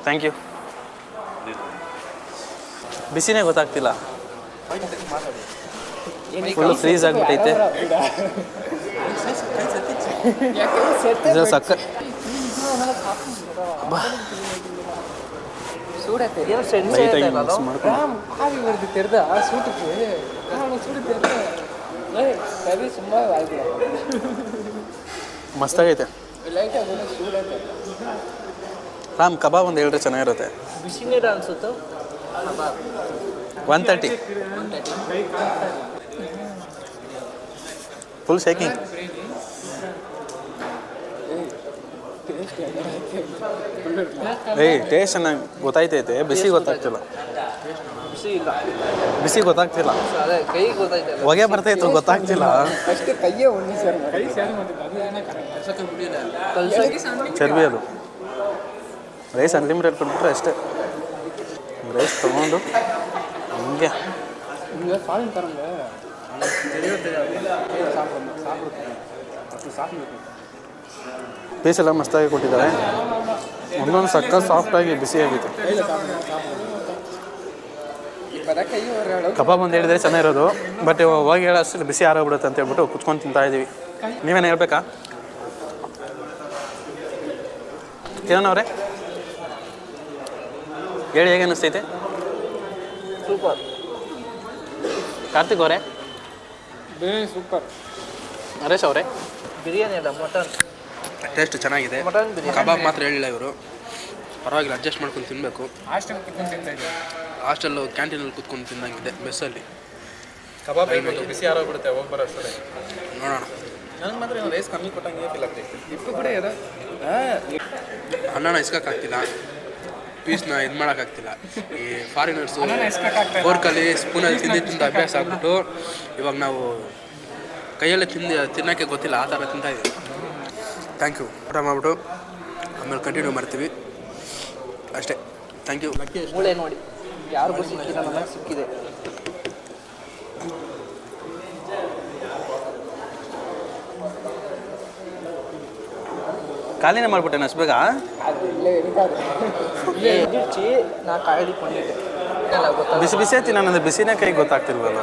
Thank you. ಬಿಸಿನೇ ಗೊತ್ತಾಗ್ತಿಲ್ಲ, full freeze ಆಗಿಬಿಟ್ಟೈತೆ. ಸಕ್ಕ ಮಸ್ತಾಗೈತೆ. ರಾಮ್ ಕಬಾಬ್ ಒಂದು ಹೇಳ್ರೆ ಚೆನ್ನಾಗಿರುತ್ತೆ. ಬಿಸಿನೀರು ಅನ್ಸುತ್ತೆ. 130 ಫುಲ್ ಶೇಕಿಂಗ್. ಟೇಸ್ಟ್ ಚೆನ್ನಾಗಿ ಗೊತ್ತಾಯ್ತೈತೆ, ಬಿಸಿ ಗೊತ್ತಾಗ್ತಿಲ್ಲ. ಬಿಸಿ ಗೊತ್ತಾಗ್ತಿಲ್ಲ, ಹೊಗೆ ಬರ್ತೈತೆ ಗೊತ್ತಾಗ್ತಿಲ್ಲ. ಚರ್ಬಿ ಅದು. ರೈಸ್ ಅನ್ಲಿಮಿಟೆಡ್ ಕೊಟ್ಬಿಟ್ರೆ ಅಷ್ಟೇ. ರೈಸ್ ತೊಗೊಂಡು ಹಂಗೆ ಪೀಸ್ ಎಲ್ಲ ಮಸ್ತಾಗಿ ಕೊಟ್ಟಿದ್ದಾರೆ. ಒಂದೊಂದು ಸಕ್ಕ ಸಾಫ್ಟಾಗಿ ಬಿಸಿಯಾಗಿತ್ತು. ಕಬಾಬ್ ಒಂದು ಹೇಳಿದ್ರೆ ಚೆನ್ನಾಗಿರೋದು, ಬಟ್ ಹೋಗಿ ಹೇಳೋಷ್ಟು ಬಿಸಿ ಆರೋಗ್ಬಿಡುತ್ತೆ ಅಂತ ಹೇಳ್ಬಿಟ್ಟು ಕುತ್ಕೊಂಡು ತಿಂತಾ ಇದ್ದೀವಿ. ನೀವೇನು ಹೇಳ್ಬೇಕಾ ಕಿರಣ್ ಅವರೇ? ಹೇಳಿ, ಹೇಗೆ ಅನ್ನಿಸ್ತೈತೆ? ಸೂಪರ್. ಕಾರ್ತಿಕ್ ಅವರೇ? ಸೂಪರ್. ನರೇಶ್ ಅವರೇ? ಬಿರಿಯಾನಿ ಅಲ್ಲ, ಮಟನ್ ಟೇಸ್ಟ್ ಚೆನ್ನಾಗಿದೆ. ಮಟನ್ ಬಿರಿಯಾನಿ. ಕಬಾಬ್ ಮಾತ್ರ ಹೇಳಿಲ್ಲ ಇವರು, ಪರವಾಗಿಲ್ಲ, ಅಡ್ಜಸ್ಟ್ ಮಾಡ್ಕೊಂಡು ತಿನ್ನಬೇಕು. ಹಾಸ್ಟೆಲ್ಲು ಕ್ಯಾಂಟೀನಲ್ಲಿ ಕೂತ್ಕೊಂಡು ತಿನ್ನಂಗಿದೆ ಮೆಸ್ಸಲ್ಲಿ. ಕಬಾಬ್ ಬಿಸಿ ಆರೋಗ್ಬಿಡುತ್ತೆ ಹೋಗಿ ಬರೋ ಅಷ್ಟೇ. ನೋಡೋಣ. ನನಗೆ ಮಾತ್ರ ರೈಸ್ ಕಮ್ಮಿ ಕೊಟ್ಟಂಗೆ ಫೀಲ್ ಆಗ್ತೈತೆ. ಇಪ್ಪು ಕೂಡ ಇದೆ. ಅನ್ನನ ಇಸ್ಕೋಕ್ಕಾಗ್ತಿಲ್ಲ, ಪೀಸ್ನ ಇದು ಮಾಡೋಕ್ಕಾಗ್ತಿಲ್ಲ. ಈ ಫಾರಿನರ್ಸು ಫೋರ್ಕಲ್ಲಿ ಸ್ಪೂನಲ್ಲಿ ತಿಂದು ಅಭ್ಯಾಸ ಆಗ್ಬಿಟ್ಟು ಇವಾಗ ನಾವು ಕೈಯಲ್ಲೇ ತಿನ್ನೋಕ್ಕೆ ಗೊತ್ತಿಲ್ಲ, ಆ ಥರ ತಿಂತಾಯಿದ್ದೀವಿ. Thank you. ಊಟ ಮಾಡಿಬಿಟ್ಟು ಆಮೇಲೆ ಕಂಟಿನ್ಯೂ ಮಾಡ್ತೀವಿ ಅಷ್ಟೇ. Thank you. ಮೂಳೆ ನೋಡಿ, ಯಾರಿಗೂ ಸಿಕ್ಕಿಲ್ಲ, ನನಗೆ ಸಿಕ್ಕಿದೆ. ಖಾಲಿನೇ ಮಾಡಿಬಿಟ್ಟೆ ಅಷ್ಟು ಬೇಗ? ನಾ ಕಾಯ್ದು ಕೊಂಡಿದ್ದೆ. ಬಿಸಿ ಬಿಸಿ ತಿನ್ನೋಣಂದ್ರೆ ಬಿಸಿನೇ ಕೈ ಗೊತ್ತಾಗ್ತಿಲ್ವಲ್ಲ.